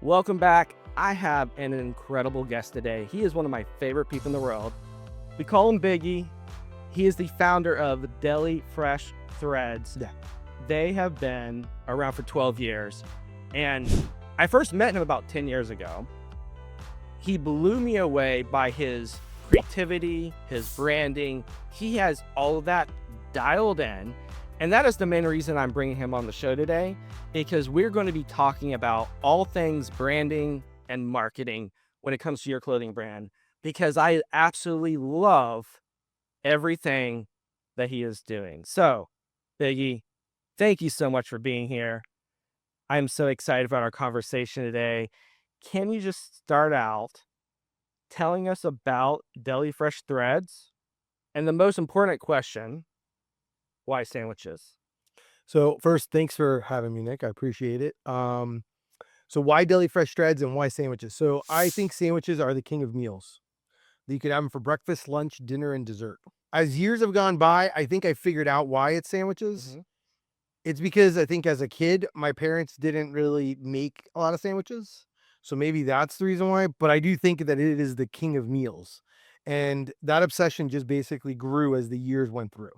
Welcome back. I have an incredible guest today. He is one of my favorite people in the world. We call him Biggie. He is the founder of Deli Fresh Threads. Yeah. They have been around for 12 years. And I first met him about 10 years ago. He blew me away by his creativity, his branding. He has all of that dialed in. And that is the main reason I'm bringing him on the show today, because we're going to be talking about all things branding and marketing when it comes to your clothing brand, because I absolutely love everything that he is doing. So, Biggie, thank you so much for being here. I'm so excited about our conversation today. Can you just start out telling us about Deli Fresh Threads? And the most important question, why sandwiches? So first, thanks for having me, Nick. I appreciate it. So why deli fresh threads and why sandwiches? So I think sandwiches are the king of meals. You could have them for breakfast, lunch, dinner, and dessert. As years have gone by, I think I figured out why it's sandwiches. Mm-hmm. It's because I think as a kid, my parents didn't really make a lot of sandwiches. So maybe that's the reason why. But I do think that it is the king of meals. And that obsession just basically grew as the years went through.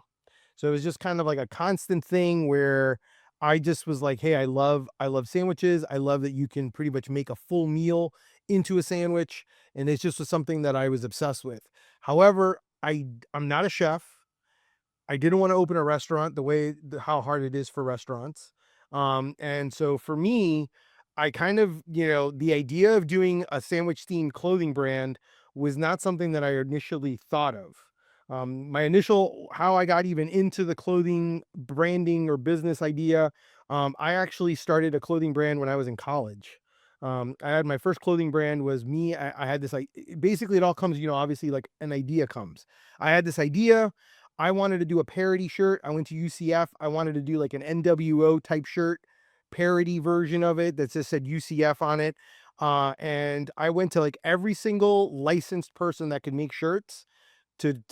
So it was just kind of like a constant thing where I just was like, "Hey, I love sandwiches. I love that you can pretty much make a full meal into a sandwich." And it's just was something that I was obsessed with. However, I'm not a chef. I didn't want to open a restaurant how hard it is for restaurants. And so for me, I kind of, the idea of doing a sandwich themed clothing brand was not something that I initially thought of. My initial, how I got even into the clothing branding or business idea, I actually started a clothing brand when I was in college. I had my first clothing brand was me. I had this, like, basically it all comes, obviously like an idea comes. I had this idea. I wanted to do a parody shirt. I went to UCF. I wanted to do like an NWO type shirt, parody version of it that just said UCF on it. And I went to like every single licensed person that could make shirts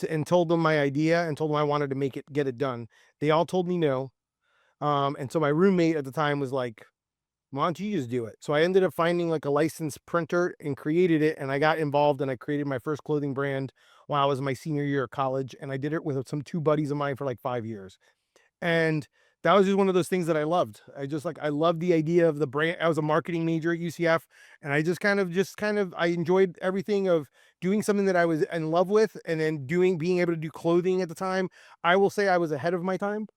and told them my idea and told them I wanted to get it done. They all told me no. And so my roommate at the time was like, why don't you just do it? So I ended up finding like a licensed printer and created it. And I got involved and I created my first clothing brand while I was in my senior year of college. And I did it with some two buddies of mine for like 5 years. And that was just one of those things that I loved. I loved the idea of the brand. I was a marketing major at UCF, and I I enjoyed everything of doing something that I was in love with, and then being able to do clothing at the time. I will say I was ahead of my time.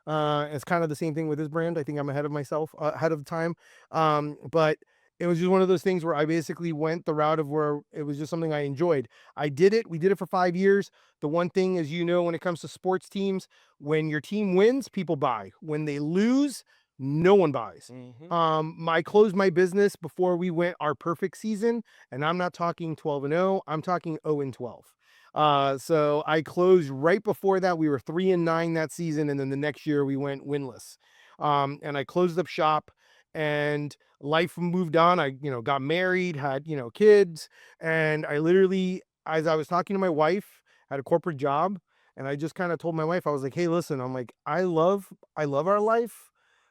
It's kind of the same thing with this brand. I think I'm ahead of myself, ahead of time. But it was just one of those things where I basically went the route of where it was just something I enjoyed. I did it. We did it for 5 years. The one thing is, when it comes to sports teams, when your team wins, people buy. When they lose, no one buys. Mm-hmm. I closed my business before we went our perfect season, and I'm not talking 12-0. I'm talking 0-12. So I closed right before that. We were 3-9 that season, and then the next year we went winless. And I closed up shop, and life moved on. I, got married, had, kids, and I literally, as I was talking to my wife, had a corporate job, and I just kind of told my wife, I was like, "Hey, listen, I'm like, I love our life.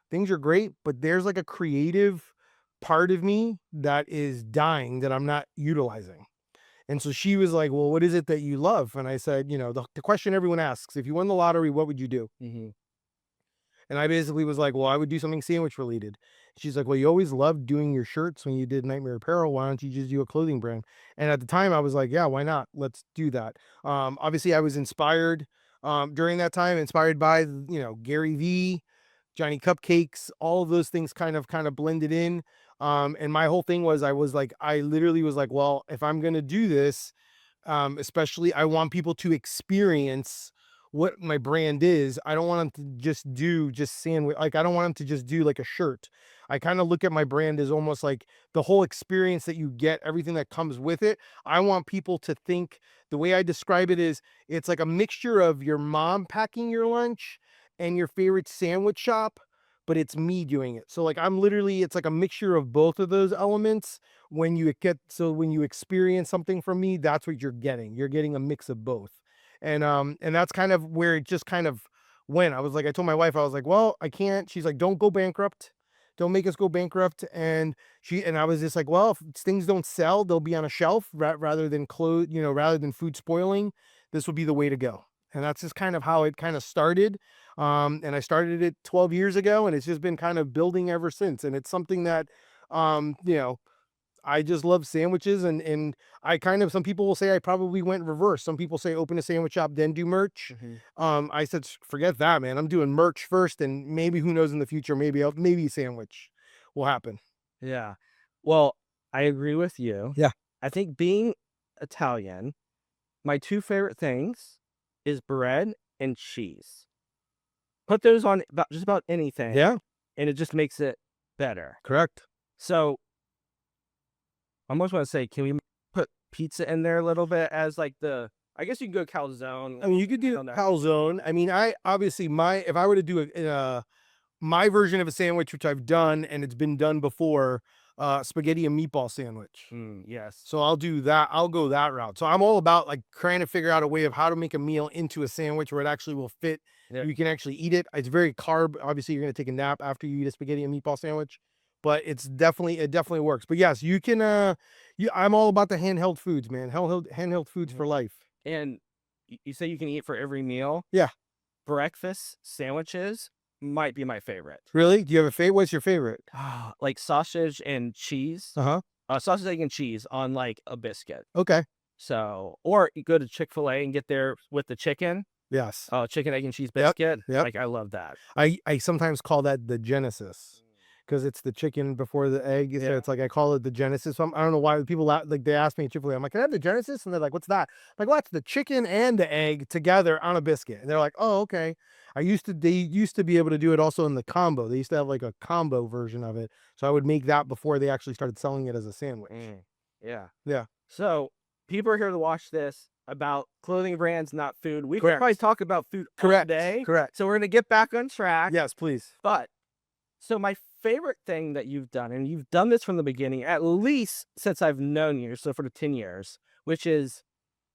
Things are great, but there's like a creative part of me that is dying that I'm not utilizing." And so she was like, "Well, what is it that you love?" And I said, the question everyone asks, if you won the lottery, what would you do? Mm-hmm. And I basically was like, "Well, I would do something sandwich related." She's like, "Well, you always loved doing your shirts when you did Nightmare Apparel. Why don't you just do a clothing brand?" And at the time I was like, "Yeah, why not? Let's do that." Obviously I was inspired during that time, inspired by, Gary Vee, Johnny Cupcakes, all of those things kind of blended in. And my whole thing was I literally was like, well, if I'm gonna do this, especially I want people to experience what my brand is. I don't want them to just sandwich. Like I don't want them to just do like a shirt. I kind of look at my brand as almost like the whole experience that you get, everything that comes with it. I want people to think, the way I describe it is, it's like a mixture of your mom packing your lunch and your favorite sandwich shop, but it's me doing it. So like it's like a mixture of both of those elements. When you experience something from me, that's what you're getting. You're getting a mix of both. And that's kind of where it just kind of went. I told my wife, I was like, "Well, I can't." She's like, "Don't go bankrupt. Don't make us go bankrupt. And I was just like, well, if things don't sell, they'll be on a shelf rather than clothes, rather than food spoiling. This will be the way to go. And that's just kind of how it kind of started. And I started it 12 years ago, and it's just been kind of building ever since. And it's something that, I just love sandwiches, and I kind of, some people will say I probably went reverse. Some people say open a sandwich shop, then do merch. I said, Forget that, man. I'm doing merch first, and maybe, who knows, in the future, maybe sandwich will happen." Yeah. Well, I agree with you. Yeah. I think being Italian, my two favorite things is bread and cheese. Put those on just about anything, Yeah, and it just makes it better. correct. So I almost want to say, can we put pizza in there a little bit as like I guess you can go calzone. I mean, you could do on there. calzone. I mean, I obviously, if I were to do my version of a sandwich, which I've done and it's been done before, spaghetti and meatball sandwich. Yes. So I'll do that. I'll go that route. So I'm all about like trying to figure out a way of how to make a meal into a sandwich where it actually will fit. Yeah. You can actually eat it. It's very carb. Obviously, you're going to take a nap after you eat a spaghetti and meatball sandwich, but it definitely works. But yes, you can, I'm all about the handheld foods, man. Handheld foods for life. And you say you can eat for every meal. Yeah. Breakfast sandwiches might be my favorite. Really? Do you have a favorite? What's your favorite? Like sausage and cheese. Sausage, egg, and cheese on like a biscuit. Okay. So, or you go to Chick-fil-A and get there with the chicken. Yes. Chicken, egg, and cheese biscuit. Yep. Like, I love that. I sometimes call that the Genesis, because it's the chicken before the egg. So Yeah. it's like, I call it the Genesis. So I don't know why people like, they ask me at Chick-fil-A, I'm like, "Can I have the Genesis?" And they're like, "What's that?" I'm like, "Well, it's the chicken and the egg together on a biscuit." And they're like, "Oh, okay." They used to be able to do it also in the combo. They used to have like a combo version of it. So I would make that before they actually started selling it as a sandwich. Yeah. Yeah. So people are here to watch this about clothing brands, not food. We could Correct. probably talk about food all Correct. day. Correct. So we're going to get back on track. Yes, please. But so my favorite thing that you've done, and you've done this from the beginning, at least since I've known you, so for the 10 years, which is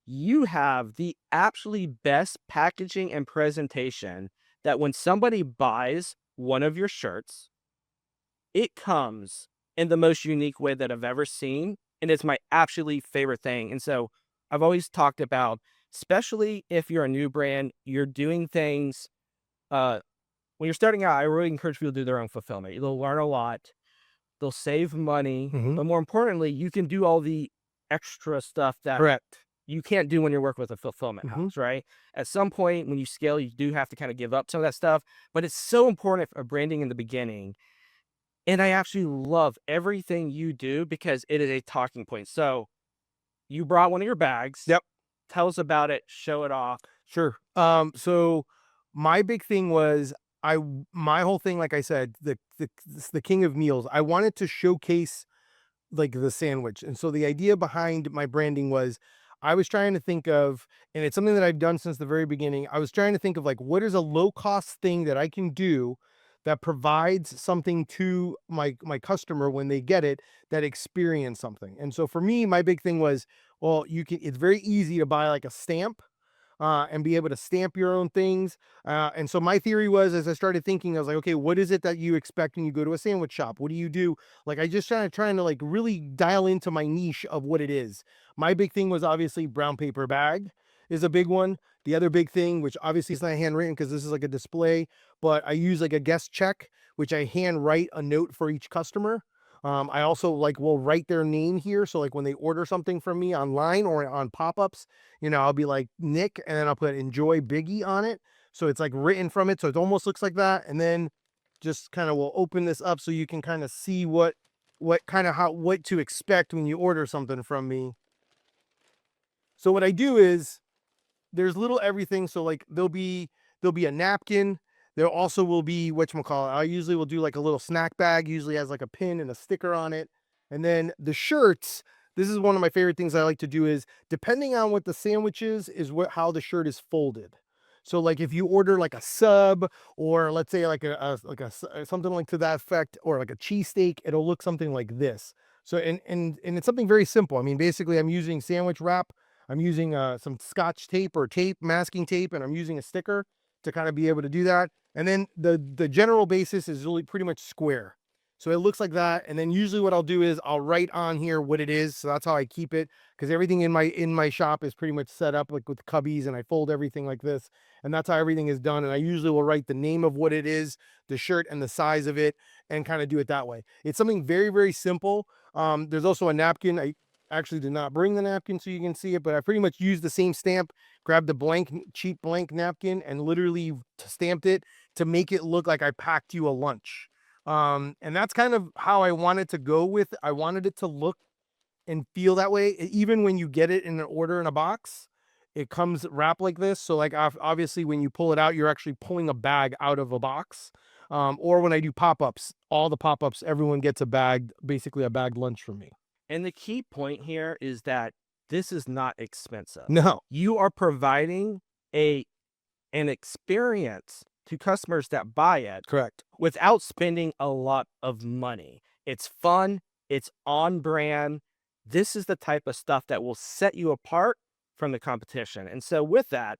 you have the absolutely best packaging and presentation that when somebody buys one of your shirts, it comes in the most unique way that I've ever seen. And it's my absolutely favorite thing. And so I've always talked about, especially if you're a new brand, you're doing things, when you're starting out, I really encourage people to do their own fulfillment. They'll learn a lot. They'll save money. But more importantly, you can do all the extra stuff that Correct. you can't do when you work with a fulfillment house, right? At some point, when you scale, you do have to kind of give up some of that stuff. But it's so important for branding in the beginning. And I absolutely love everything you do because it is a talking point. So you brought one of your bags. Yep. Tell us about it. Show it off. Sure. So my big thing was, my whole thing, like I said, the king of meals. I wanted to showcase like the sandwich. And so the idea behind my branding was, I was trying to think of, and it's something that I've done since the very beginning. I was trying to think of like, what is a low cost thing that I can do that provides something to my customer when they get it, that experience something. And so for me, my big thing was, well, it's very easy to buy like a stamp, and be able to stamp your own things. And so my theory was, as I started thinking, I was like, okay, what is it that you expect when you go to a sandwich shop? What do you do? Like, I just trying to like really dial into my niche of what it is. My big thing was obviously brown paper bag is a big one. The other big thing, which obviously is not handwritten because this is like a display, but I use like a guest check, which I hand write a note for each customer. I also like will write their name here. So like when they order something from me online or on pop-ups, I'll be like Nick, and then I'll put enjoy Biggie on it. So it's like written from it. So it almost looks like that. And then just kind of will open this up so you can kind of see what to expect when you order something from me. So what I do is, there's little everything. So like there'll be a napkin. There also will be whatchamacallit. I usually will do like a little snack bag, usually has like a pin and a sticker on it. And then the shirts, this is one of my favorite things I like to do, is depending on what the sandwich is how the shirt is folded. So like if you order like a sub, or let's say like a something like to that effect, or like a cheesesteak, it'll look something like this. So and it's something very simple. I mean, basically I'm using sandwich wrap. I'm using some Scotch tape or masking tape, and I'm using a sticker to kind of be able to do that. And then the general basis is really pretty much square. So it looks like that. And then usually what I'll do is I'll write on here what it is. So that's how I keep it, because everything in my shop is pretty much set up like with cubbies, and I fold everything like this. And that's how everything is done. And I usually will write the name of what it is, the shirt and the size of it, and kind of do it that way. It's something very, very simple. There's also a napkin. I actually did not bring the napkin so you can see it, but I pretty much used the same stamp, grabbed the cheap blank napkin, and literally stamped it to make it look like I packed you a lunch. And that's kind of how I wanted to go with. I wanted it to look and feel that way. Even when you get it in an order in a box, it comes wrapped like this. So like obviously when you pull it out, you're actually pulling a bag out of a box. Or when I do pop-ups, all the pop-ups, everyone gets a bag, basically a bagged lunch from me. And the key point here is that this is not expensive. No, You are providing a an experience to customers that buy it correct. without spending a lot of money. It's fun, it's on brand. This is the type of stuff that will set you apart from the competition. And so with that,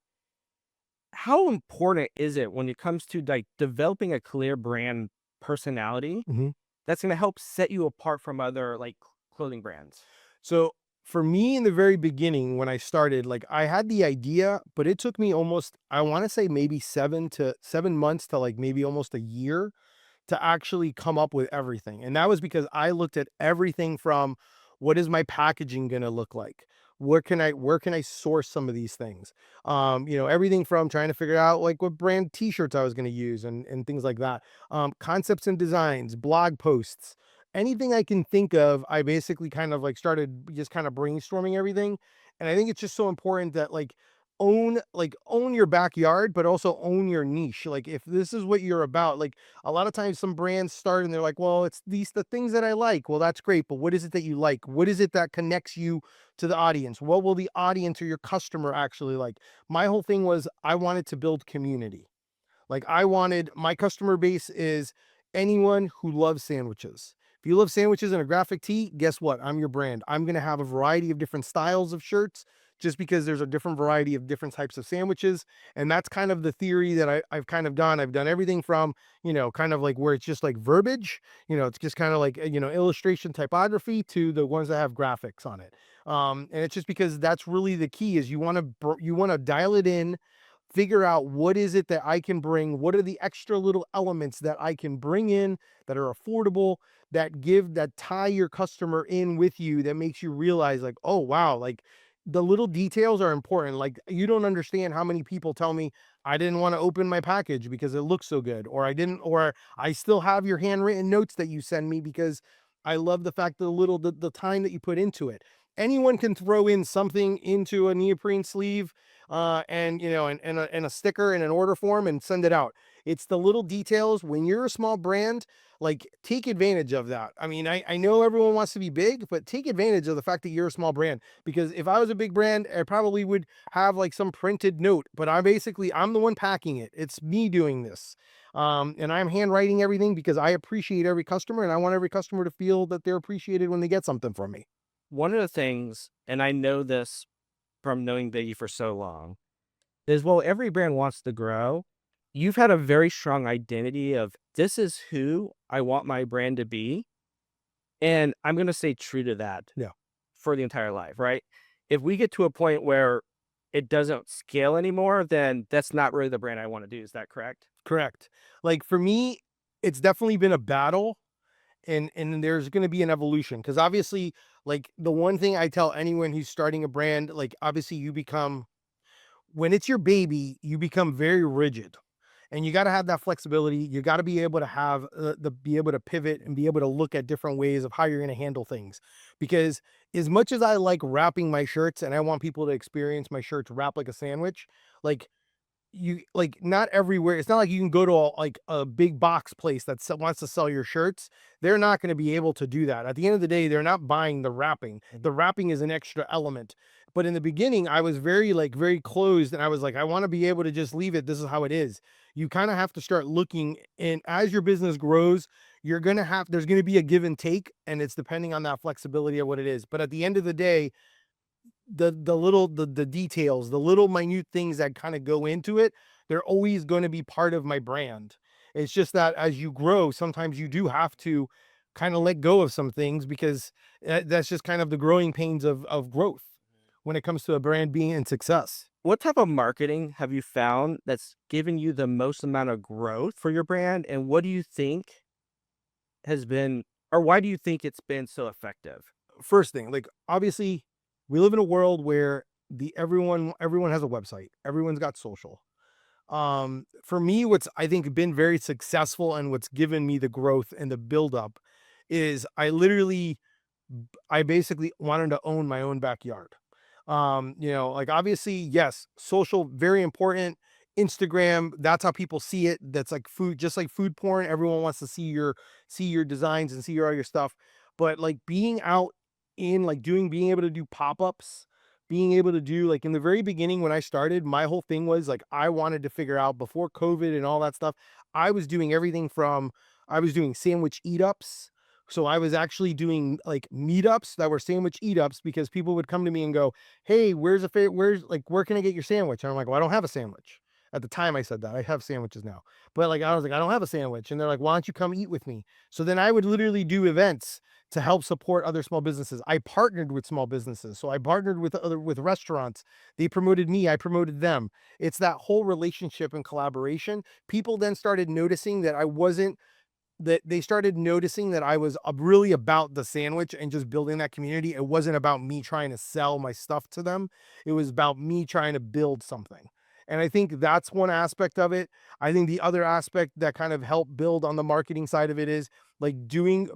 how important is it when it comes to like developing a clear brand personality Mhm. that's going to help set you apart from other like clothing brands? So for me in the very beginning, when I started, like I had the idea, but it took me almost, I want to say maybe 7 months to like maybe almost a year to actually come up with everything. And that was because I looked at everything from what is my packaging going to look like? Where can I source some of these things? Everything from trying to figure out like what brand t-shirts I was going to use and things like that. Concepts and designs, blog posts, anything I can think of, I basically kind of like started just kind of brainstorming everything. And I think it's just so important that own your backyard, but also own your niche. Like if this is what you're about, like a lot of times some brands start and they're like, well, it's the things that I like. Well, that's great, but what is it that you like? What is it that connects you to the audience? What will the audience or your customer actually like? My whole thing was I wanted to build community. Like I wanted my customer base is anyone who loves sandwiches. If you love sandwiches and a graphic tee, guess what? I'm your brand. I'm going to have a variety of different styles of shirts just because there's a different variety of different types of sandwiches. And that's kind of the theory that I've kind of done. I've done everything from, kind of like where it's just like verbiage, it's just kind of like, illustration typography to the ones that have graphics on it. And it's just because that's really the key is you want to dial it in, figure out what is it that I can bring, what are the extra little elements that I can bring in that are affordable, that tie your customer in with you, that makes you realize like, oh wow, like the little details are important. Like you don't understand how many people tell me I didn't want to open my package because it looks so good, or I still have your handwritten notes that you send me because I love the fact that the time that you put into it. Anyone can throw in something into a neoprene sleeve, and a sticker in an order form and send it out. It's the little details. When you're a small brand, like take advantage of that. I mean, I know everyone wants to be big, but take advantage of the fact that you're a small brand. Because if I was a big brand, I probably would have like some printed note, but I'm the one packing it. It's me doing this. And I'm handwriting everything because I appreciate every customer and I want every customer to feel that they're appreciated when they get something from me. One of the things, and I know this from knowing Biggie for so long, is well, every brand wants to grow. You've had a very strong identity of this is who I want my brand to be. And I'm going to stay true to that Yeah. for the entire life, right? If we get to a point where it doesn't scale anymore, then that's not really the brand I want to do. Is that correct? Correct. Like for me, it's definitely been a battle, and there's going to be an evolution because obviously like the one thing I tell anyone who's starting a brand, like obviously you become, when it's your baby, you become very rigid, and you got to have that flexibility. You got to be able to have be able to pivot and be able to look at different ways of how you're going to handle things. Because as much as I like wrapping my shirts and I want people to experience my shirts wrapped like a sandwich, like you like not everywhere. It's not like you can go to like a big box place that wants to sell your shirts. They're not going to be able to do that. At the end of the day, they're not buying the wrapping. The wrapping is an extra element. But in the beginning, I was very closed, and I was like, I want to be able to just leave it. This is how it is. You kind of have to start looking, and as your business grows, there's going to be a give and take, and it's depending on that flexibility of what it is. But at the end of the day, the details, the little minute things that kind of go into it, they're always going to be part of my brand. It's just that as you grow, sometimes you do have to kind of let go of some things because that's just kind of the growing pains of growth when it comes to a brand being in success. What type of marketing have you found that's given you the most amount of growth for your brand? And what do you think has been, or why do you think it's been so effective? First thing, like obviously we live in a world where the everyone has a website. Everyone's got social. For me, what's I think been very successful and what's given me the growth and the buildup is I basically wanted to own my own backyard. Like obviously, yes, social very important. Instagram, that's how people see it. That's like food, just like food porn. Everyone wants to see your designs and see all your stuff. But like being out in like doing being able to do pop-ups, being able to do like in the very beginning when I started, my whole thing was like I wanted to figure out before COVID and all that stuff. I was doing everything from I was doing sandwich eat ups. So I was actually doing like meetups that were sandwich eat ups because people would come to me and go, "Hey, where's like where can I get your sandwich?" And I'm like, "Well, I don't have a sandwich." At the time I said that. I have sandwiches now. But like I was like, "I don't have a sandwich." And they're like, "Why don't you come eat with me?" So then I would literally do events to help support other small businesses. I partnered with small businesses. So I partnered with restaurants. They promoted me, I promoted them. It's that whole relationship and collaboration. People then started noticing that I wasn't that they started noticing that I was really about the sandwich and just building that community. It wasn't about me trying to sell my stuff to them. It was about me trying to build something. And I think that's one aspect of it. I think the other aspect that kind of helped build on the marketing side of it is like doing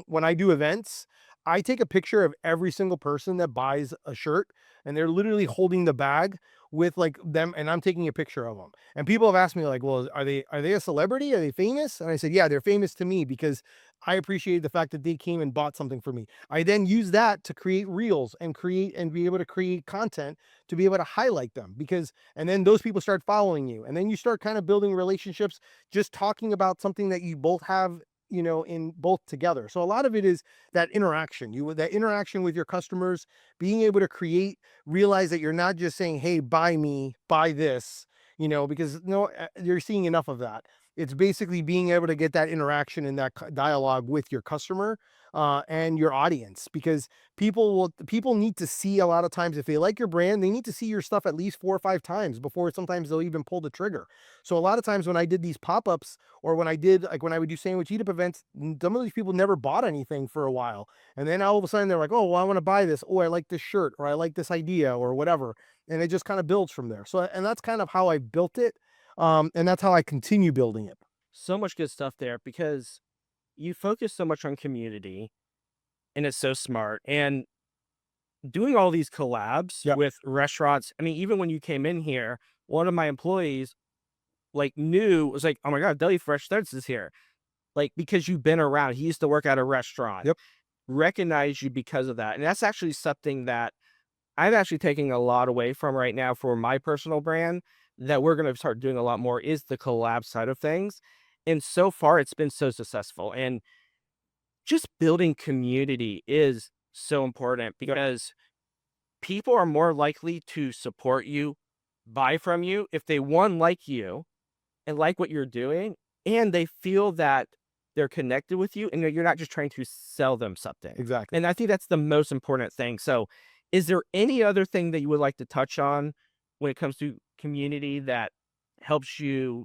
when I do events, I take a picture of every single person that buys a shirt and they're literally holding the bag with like them and I'm taking a picture of them. And people have asked me like, "Well, are they a celebrity? Are they famous?" And I said, "Yeah, they're famous to me because I appreciate the fact that they came and bought something for me." I then use that to create reels and create and be able to create content to be able to highlight them because and then those people start following you. And then you start kind of building relationships just talking about something that you both have in both together. So a lot of it is that interaction, that interaction with your customers, being able to realize that you're not just saying, "Hey, buy me, buy this," because no, you're seeing enough of that. It's basically being able to get that interaction and that dialogue with your customer and your audience because people need to see a lot of times if they like your brand, they need to see your stuff at least 4 or 5 times before sometimes they'll even pull the trigger. So a lot of times when I did these pop-ups or when I would do sandwich eat up events, some of these people never bought anything for a while. And then all of a sudden they're like, "Oh, well, I want to buy this. Oh, I like this shirt or I like this idea or whatever." And it just kind of builds from there. So, and that's kind of how I built it. And that's how I continue building it. So much good stuff there because you focus so much on community and it's so smart. And doing all these collabs Yep. with restaurants, I mean, even when you came in here, one of my employees like knew was like, "Oh my God, Deli Fresh Threads is here." Like, because you've been around. He used to work at a restaurant, Yep. recognize you because of that. And that's actually something that I'm actually taking a lot away from right now for my personal brand that we're going to start doing a lot more is the collab side of things. And so far, it's been so successful. And just building community is so important because people are more likely to support you, buy from you if they one like you and like what you're doing, and they feel that they're connected with you and that you're not just trying to sell them something. Exactly. And I think that's the most important thing. So, is there any other thing that you would like to touch on when it comes to community that helps you,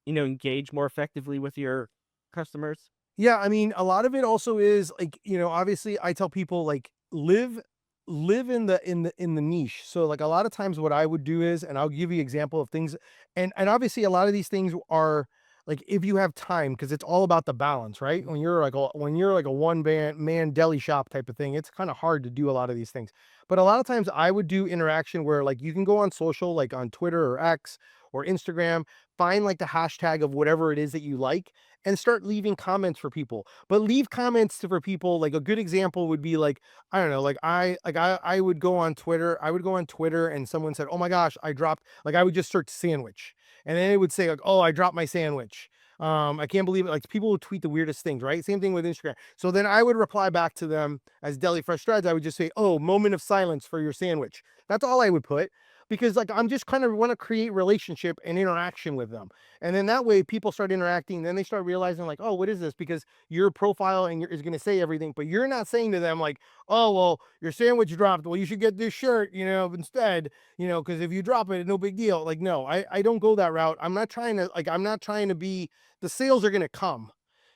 engage more effectively with your customers? Yeah, I mean, a lot of it also is like, obviously I tell people like live in the niche. So like a lot of times what I would do is, and I'll give you example of things and obviously a lot of these things are like if you have time, because it's all about the balance, right? When you're like a man deli shop type of thing, it's kind of hard to do a lot of these things. But a lot of times I would do interaction where like you can go on social, like on Twitter or X or Instagram, find like the hashtag of whatever it is that you like and start leaving comments for people. But leave comments for people. Like a good example would be like, I don't know, I would go on Twitter. I would go on Twitter and someone said, "Oh my gosh, I dropped," like I would just search sandwich. And then it would say like, "Oh, I dropped my sandwich." I can't believe it. Like people would tweet the weirdest things, right? Same thing with Instagram. So then I would reply back to them as Deli Fresh Threads. I would just say, "Oh, moment of silence for your sandwich." That's all I would put. because like I'm just kind of want to create relationship and interaction with them. And then that way people start interacting, then they start realizing like, oh, what is this? Because your profile is going to say everything, but you're not saying to them like, oh, well, your sandwich dropped. Well, you should get this shirt, instead, because if you drop it, no big deal. Like, no, I don't go that route. I'm not trying to be, the sales are going to come.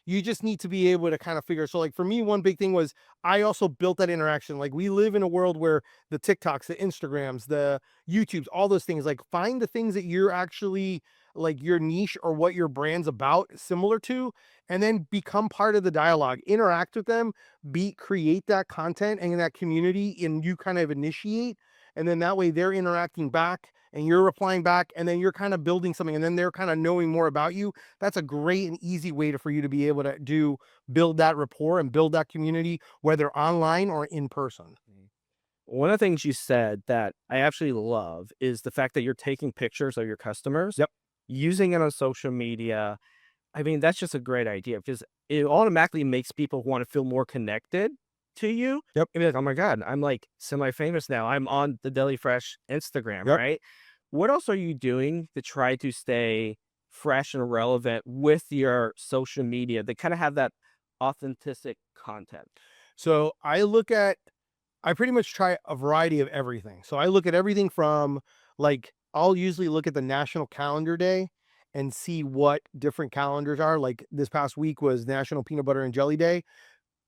You just need to be able to kind of figure. So like for me, one big thing was I also built that interaction. Like we live in a world where the TikToks, the Instagrams, the YouTubes, all those things, like find the things that you're actually like your niche or what your brand's about similar to, and then become part of the dialogue, interact with them, create that content and that community, and you kind of initiate. And then that way they're interacting back and you're replying back, and then you're kind of building something, and then they're kind of knowing more about you. That's a great and easy way for you to be able to build that rapport and build that community, whether online or in person. One of the things you said that I actually love is the fact that you're taking pictures of your customers, Yep. using it on social media. I mean, that's just a great idea because it automatically makes people want to feel more connected to you. Yep. And be like, oh my God, I'm like semi-famous now. I'm on the Deli Fresh Instagram, Yep. right? What else are you doing to try to stay fresh and relevant with your social media that kind of have that authentic content? So I pretty much try a variety of everything. So I look at everything from like, I'll usually look at the national calendar day and see what different calendars are. Like this past week was National Peanut Butter and Jelly Day.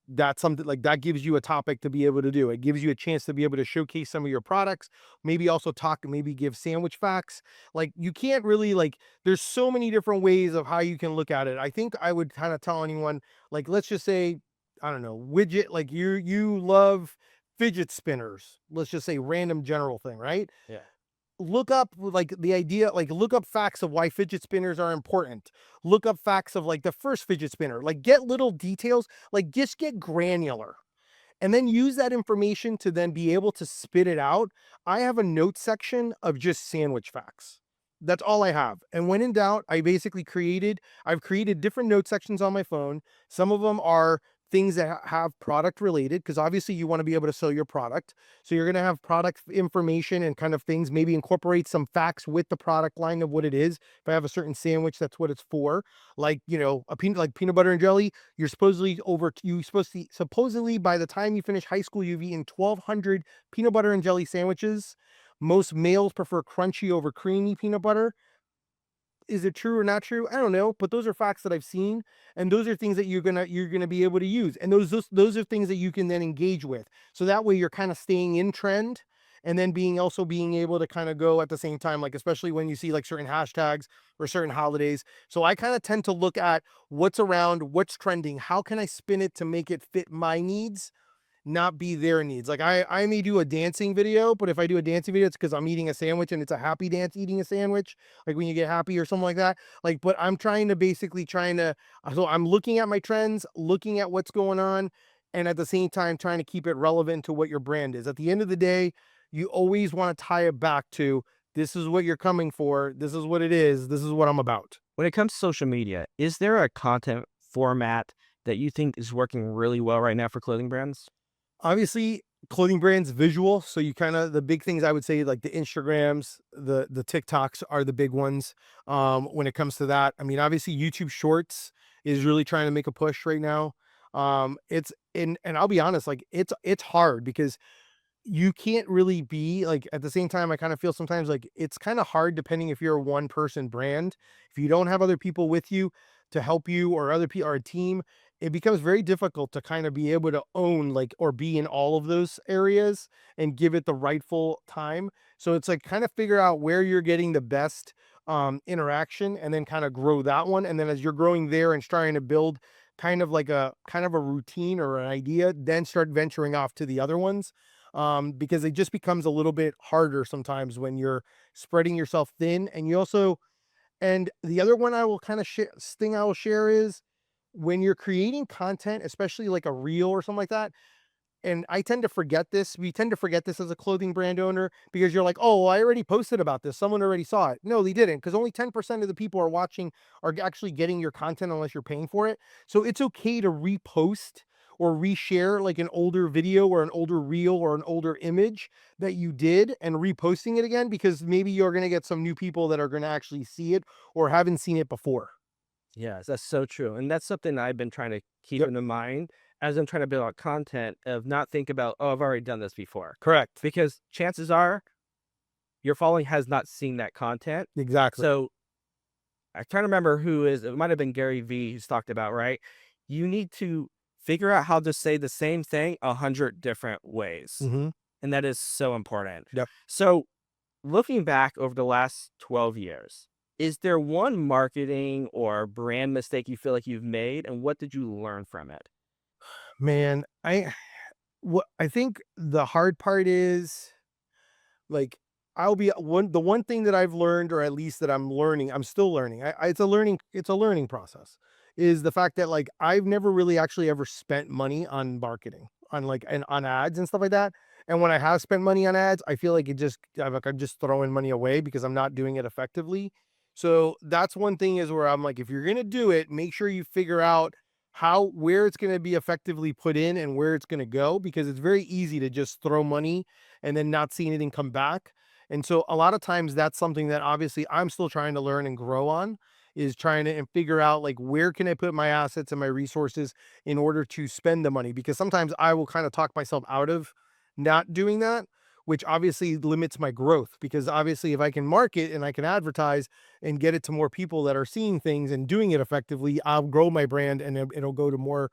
That's something like that gives you a topic to be able to do. It gives you a chance to be able to showcase some of your products, maybe also talk, maybe give sandwich facts. Like you can't really like, there's so many different ways of how you can look at it. I think I would kind of tell anyone, like, let's just say, I don't know, widget, like you love fidget spinners. Let's just say random general thing, right? Yeah. Look up like the idea, like look up facts of why fidget spinners are important. Look up facts of like the first fidget spinner, like get little details, like just get granular and then use that information to then be able to spit it out. I have a note section of just sandwich facts. That's all I have. And when in doubt, I've created different note sections on my phone. Some of them are things that have product related, because obviously you want to be able to sell your product. So you're going to have product information and kind of things, maybe incorporate some facts with the product line of what it is. If I have a certain sandwich, that's what it's for. Like, like peanut butter and jelly, supposedly by the time you finish high school, you've eaten 1,200 peanut butter and jelly sandwiches. Most males prefer crunchy over creamy peanut butter. Is it true or not true? I don't know, but those are facts that I've seen, and those are things that you're gonna be able to use, and those are things that you can then engage with. So that way you're kind of staying in trend, and then being able to kind of go at the same time, like especially when you see like certain hashtags or certain holidays. So I kind of tend to look at what's around, what's trending, how can I spin it to make it fit my needs, not be their needs. Like I may do a dancing video, but if I do a dancing video, it's because I'm eating a sandwich and it's a happy dance eating a sandwich, like when you get happy or something like that. Like, but I'm so I'm looking at my trends, looking at what's going on, and at the same time trying to keep it relevant to what your brand is. At the end of the day, you always want to tie it back to this is what you're coming for, this is what it is, this is what I'm about. When it comes to social media, is there a content format that you think is working really well right now for clothing brands? Obviously, clothing brands visual. So you kind of the big things I would say like the Instagrams, the TikToks are the big ones. When it comes to that, I mean, obviously YouTube Shorts is really trying to make a push right now. It's in, and I'll be honest, like it's hard because you can't really be like at the same time. I kind of feel sometimes like it's kind of hard depending if you're a one person brand. If you don't have other people with you to help you or other people or a team, it becomes very difficult to kind of be able to own like or be in all of those areas and give it the rightful time. So it's like kind of figure out where you're getting the best interaction and then kind of grow that one. And then as you're growing there and starting to build kind of a routine or an idea, then start venturing off to the other ones, because it just becomes a little bit harder sometimes when you're spreading yourself thin. And you also, and the other one I will kind of thing I will share is when you're creating content, especially like a reel or something like that. And I tend to forget this. We tend to forget this as a clothing brand owner because you're like, oh, well, I already posted about this. Someone already saw it. No, they didn't, because only 10% of the people are actually getting your content unless you're paying for it. So it's okay to repost or reshare like an older video or an older reel or an older image that you did and reposting it again, because maybe you're going to get some new people that are going to actually see it or haven't seen it before. Yes, that's so true, and that's something I've been trying to keep Yep. in mind as I'm trying to build out content of not think about, "Oh, I've already done this before." Correct. Because chances are your following has not seen that content. Exactly. So I trying to remember who is it might have been Gary Vee who's talked about, right? You need to figure out how to say the same thing 100 different ways. Mm-hmm. And that is so important. Yep. So looking back over the last 12 years, is there one marketing or brand mistake you feel like you've made? And what did you learn from it? Man, I think the hard part is like I'll be the one thing that I've learned, or at least that I'm learning, I'm still learning. It's a learning process. Is the fact that like I've never really actually ever spent money on marketing, on like and on ads and stuff like that. And when I have spent money on ads, I feel like I'm just throwing money away because I'm not doing it effectively. So that's one thing is where I'm like, if you're gonna do it, make sure you figure out where it's going to be effectively put in and where it's going to go, because it's very easy to just throw money and then not see anything come back. And so a lot of times that's something that obviously I'm still trying to learn and grow on, is trying to and figure out like where can I put my assets and my resources in order to spend the money, because sometimes I will kind of talk myself out of not doing that, which obviously limits my growth, because obviously if I can market and I can advertise and get it to more people that are seeing things and doing it effectively, I'll grow my brand and it'll go to more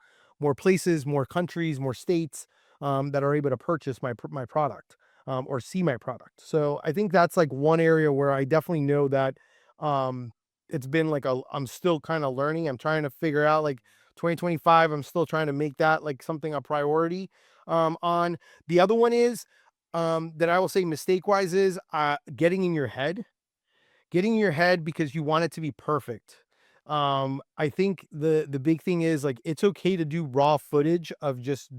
places, more countries, more states, that are able to purchase my product, or see my product. So I think that's like one area where I definitely know that, um, it's been like I'm still kind of learning. I'm trying to figure out like 2025. I'm still trying to make that like something a priority. On the other one is, that I will say mistake wise is getting in your head because you want it to be perfect. I think the big thing is like it's okay to do raw footage of just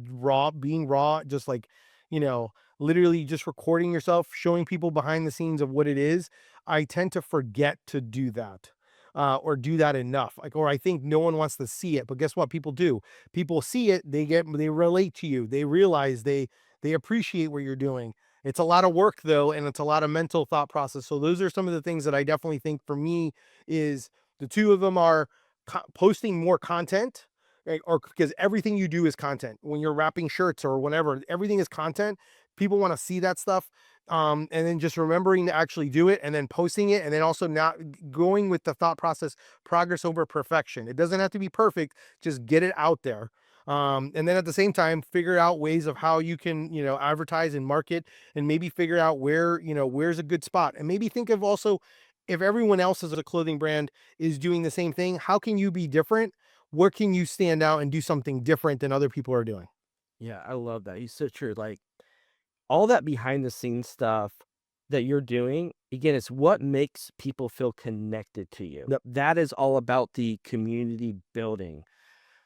being raw, just like, you know, literally just recording yourself, showing people behind the scenes of what it is. I tend to forget to do that. Or do that enough. Like, or I think no one wants to see it, but guess what? People do. People see it, they relate to you, they realize they appreciate what you're doing. It's a lot of work though, and it's a lot of mental thought process. So those are some of the things that I definitely think for me is the two of them are posting more content, right? Or because everything you do is content. When you're wrapping shirts or whatever, everything is content. People want to see that stuff. And then just remembering to actually do it and then posting it, and then also not going with the thought process, progress over perfection. It doesn't have to be perfect, just get it out there. And then at the same time, figure out ways of how you can, advertise and market, and maybe figure out where's a good spot. And maybe think of also, if everyone else as a clothing brand is doing the same thing, how can you be different? Where can you stand out and do something different than other people are doing? Yeah, I love that. He's so true. Like all that behind the scenes stuff that you're doing, again, it's what makes people feel connected to you. Yep. That is all about the community building.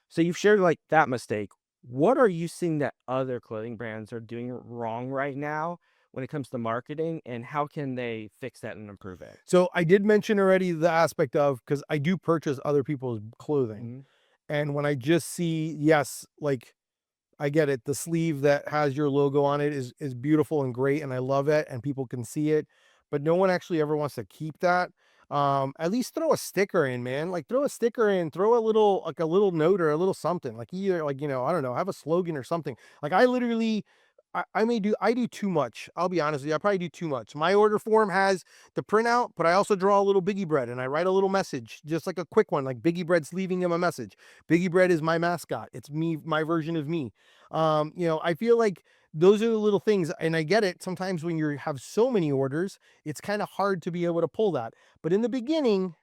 So you've shared like that mistake. What are you seeing that other clothing brands are doing wrong right now when it comes to marketing, and how can they fix that and improve it? So I did mention already the aspect of, because I do purchase other people's clothing. Mhm. And when I just see, yes, like I get it. The sleeve that has your logo on it is beautiful and great, and I love it, and people can see it, but no one actually ever wants to keep that. At least throw a sticker in, man. Like throw a sticker in, throw a little note or a little something. Like either like, I don't know, have a slogan or something. Like I literally I do too much. I'll be honest with you. I probably do too much. My order form has the printout, but I also draw a little Biggie bread and I write a little message, just like a quick one, like Biggie bread's leaving him a message. Biggie bread is my mascot. It's me, my version of me. I feel like those are the little things, and I get it. Sometimes when you have so many orders, it's kind of hard to be able to pull that. But in the beginning,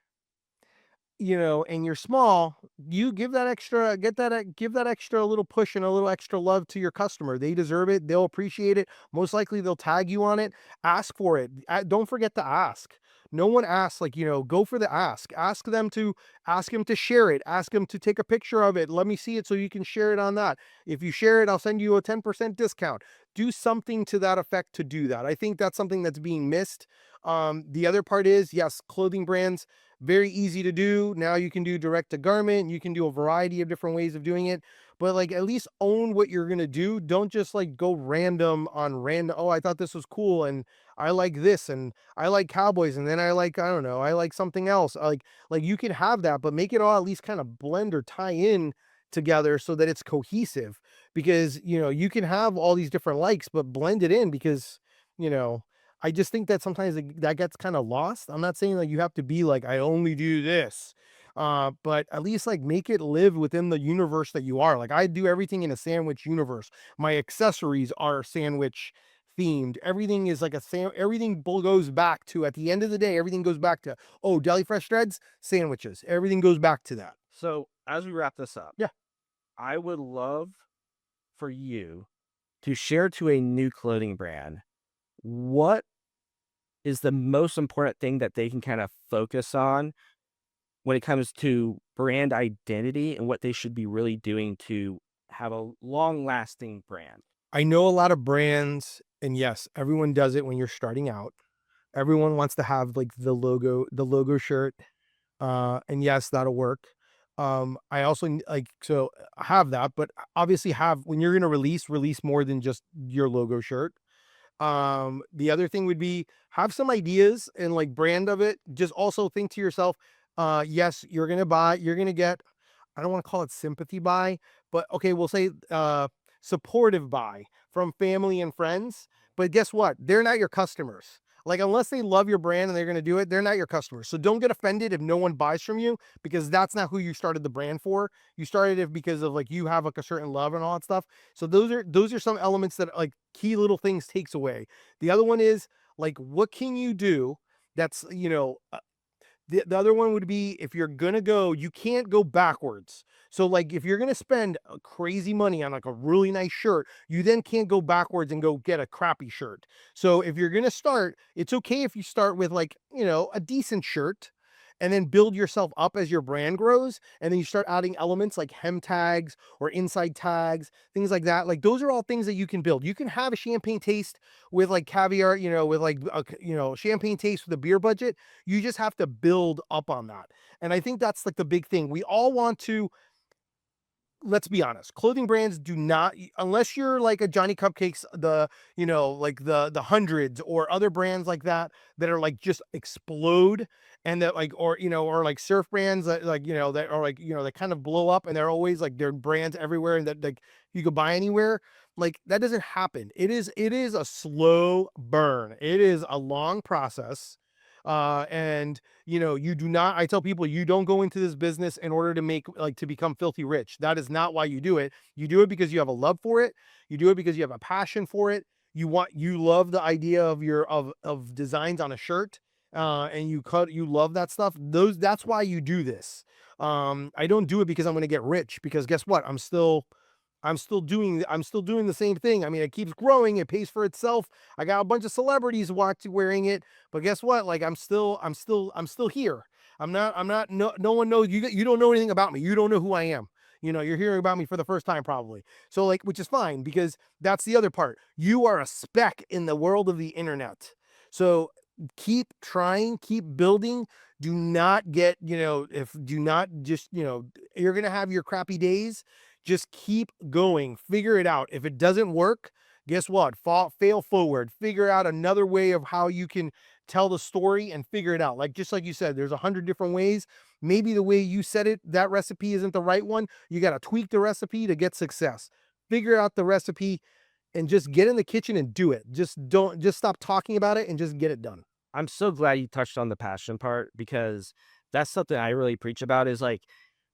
and you're small, you give that extra, give that extra little push and a little extra love to your customer. They deserve it. They'll appreciate it. Most likely they'll tag you on it. Ask for it. Don't forget to ask. No one asks, like, go for the ask. Ask him to share it. Ask him to take a picture of it. Let me see it so you can share it on that. If you share it, I'll send you a 10% discount. Do something to that effect to do that. I think that's something that's being missed. The other part is, yes, clothing brands, very easy to do. Now you can do direct to garment. You can do a variety of different ways of doing it. but like at least own what you're gonna do. Don't just like go random on random. Oh, I thought this was cool, and I like this, and I like cowboys, and then I like, I don't know, I like something else. Like you can have that, but make it all at least kind of blend or tie in together so that it's cohesive. Because you can have all these different likes, but blend it in because you know I just think that sometimes that gets kind of lost. I'm not saying like you have to be like, I only do this, but at least like make it live within the universe that you are. Like I do everything in a sandwich universe. My accessories are sandwich themed. Everything is like everything goes back to, at the end of the day, everything goes back to, oh, Deli Fresh Threads, sandwiches. Everything goes back to that. So as we wrap this up, Yeah. I would love for you to share to a new clothing brand what is the most important thing that they can kind of focus on when it comes to brand identity and what they should be really doing to have a long lasting brand. I know a lot of brands, and yes, everyone does it when you're starting out. Everyone wants to have like the logo shirt. And yes, that'll work. I also like, so have that, but obviously have, when you're gonna release more than just your logo shirt. The other thing would be, have some ideas and like brand of it. Just also think to yourself, yes, you're gonna get, I don't want to call it sympathy buy, but okay, we'll say supportive buy from family and friends. But guess what? They're not your customers. Like, unless they love your brand and they're going to do it, they're not your customers. So don't get offended if no one buys from you, because that's not who you started the brand for. You started it because of like you have like a certain love and all that stuff. So those are some elements that like key little things takes away. The other one is like, what can you do that's, the other one would be, if you're gonna go, you can't go backwards. So like if you're gonna spend crazy money on like a really nice shirt, you then can't go backwards and go get a crappy shirt. So if you're gonna start, it's okay if you start with like, a decent shirt, and then build yourself up as your brand grows. And then you start adding elements like hem tags or inside tags, things like that. Like those are all things that you can build. You can have a champagne taste with like caviar, with like, champagne taste with a beer budget. You just have to build up on that. And I think that's like the big thing. We all want to, let's be honest, clothing brands do not, unless you're like a Johnny Cupcakes, like the hundreds or other brands like that are like just explode, and that like, or like surf brands that like, that are like, that kind of blow up, and they're always like, they're brands everywhere and that like you could buy anywhere. Like that doesn't happen. It is a slow burn. It is a long process. And you do not, I tell people, you don't go into this business in order to make, like, to become filthy rich. That is not why you do it. You do it because you have a love for it. You do it because you have a passion for it. You love the idea of of designs on a shirt. And you love that stuff. That's why you do this. I don't do it because I'm going to get rich, because guess what? I'm still doing the same thing. I mean, it keeps growing. It pays for itself. I got a bunch of celebrities wearing it, but guess what? Like I'm still here. I'm not, no one knows you. You don't know anything about me. You don't know who I am. You're hearing about me for the first time probably. So like, which is fine, because that's the other part. You are a speck in the world of the internet. So keep trying, keep building. Do not get, if do not just, you're going to have your crappy days. Just keep going, figure it out. If it doesn't work, guess what? Fail forward, figure out another way of how you can tell the story and figure it out. Like, just like you said, there's 100 different ways. Maybe the way you said it, that recipe isn't the right one. You got to tweak the recipe to get success. Figure out the recipe and just get in the kitchen and do it. Just stop talking about it and just get it done. I'm so glad you touched on the passion part, because that's something I really preach about, is like,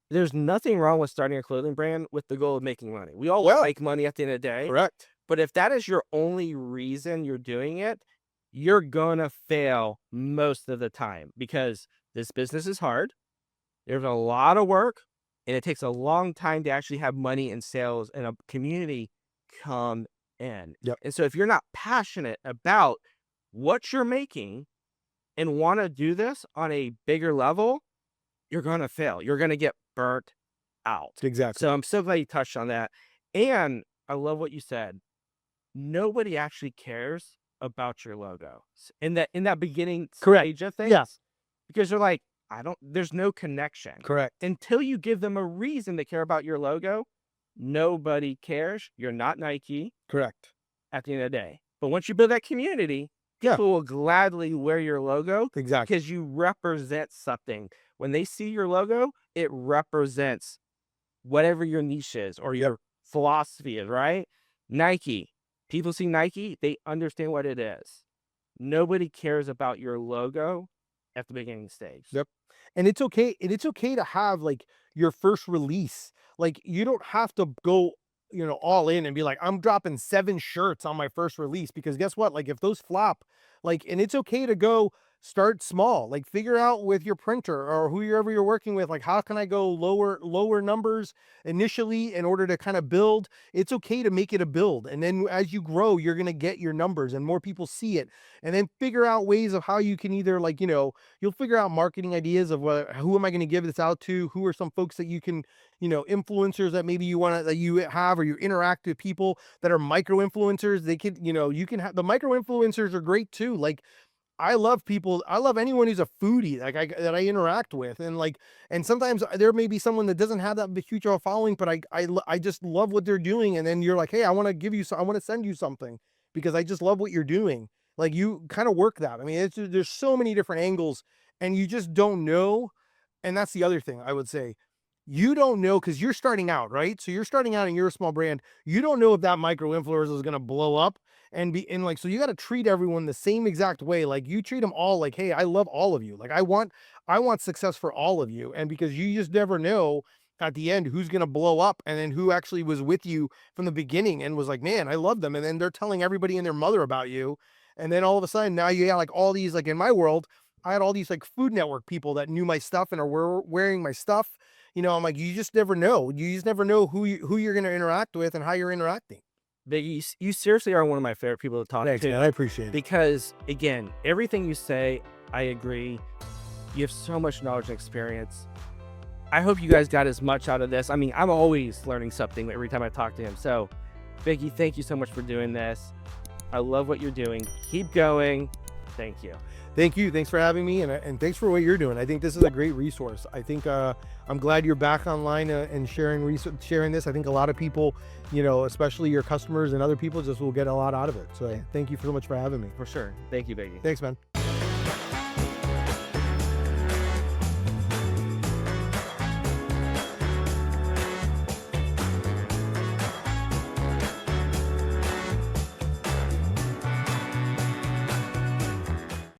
there's nothing wrong with starting a clothing brand with the goal of making money. We all want to make money at the end of the day. Correct. But if that is your only reason you're doing it, you're going to fail most of the time, because this business is hard. There's a lot of work, and it takes a long time to actually have money and sales and a community come in. Yep. And so if you're not passionate about what you're making and want to do this on a bigger level, you're going to fail. You're going to get burnt out. Exactly. So I'm so glad you touched on that. And I love what you said. Nobody actually cares about your logo in that beginning stage of things. Yes. Because they're like, there's no connection. Correct. Until you give them a reason to care about your logo, Nobody cares. You're not Nike Correct. at the end of the day. But once you build that community, Yeah. people will gladly wear your logo Exactly. because you represent something. When they see your logo, it represents whatever your niche is or your philosophy is, right? Nike. People see Nike, they understand what it is. Nobody cares about your logo at the beginning stage. Yep. And it's okay. And it's okay to have like your first release. Like you don't have to go, all in and be like, I'm dropping 7 shirts on my first release, because guess what? Like if those flop, like, and it's okay to go start small, like figure out with your printer or whoever you're working with, like, how can I go lower numbers initially in order to kind of build. It's okay to make it a build. And then as you grow, you're going to get your numbers and more people see it. And then figure out ways of how you can either like, you'll figure out marketing ideas of who am I going to give this out to? Who are some folks that you can, influencers that maybe that you have, or you interact with people that are micro influencers. They could, you can have the micro influencers are great too. Like I love people. I love anyone who's a foodie, like that I interact with, and like, and sometimes there may be someone that doesn't have that huge of a following, but I just love what they're doing, and then you're like, hey, I want to give you, I want to send you something because I just love what you're doing. Like you kind of work that. I mean, there's so many different angles, and you just don't know. And that's the other thing I would say. You don't know because you're starting out, right? So you're starting out and you're a small brand. You don't know if that micro influencer is going to blow up and be in like, so you got to treat everyone the same exact way. Like you treat them all like, hey, I love all of you. Like I want success for all of you. And because you just never know at the end who's going to blow up and then who actually was with you from the beginning and was like, man, I love them. And then they're telling everybody and their mother about you. And then all of a sudden now you got like all these, like in my world, I had all these like Food Network people that knew my stuff and are wearing my stuff. I'm like, you just never know. You just never know who you're going to interact with and how you're interacting. Biggie, you seriously are one of my favorite people to talk Thanks, to. man. I appreciate it. Because again, everything you say, I agree. You have so much knowledge and experience. I hope you guys got as much out of this. I mean, I'm always learning something every time I talk to him. So, Biggie, thank you so much for doing this. I love what you're doing. Keep going. Thank you. Thank you. Thanks for having me, and thanks for what you're doing. I think this is a great resource. I think I'm glad you're back online and sharing this. I think a lot of people, especially your customers and other people, just will get a lot out of it. So thank you so much for having me. For sure. Thank you, Biggie. Thanks, man.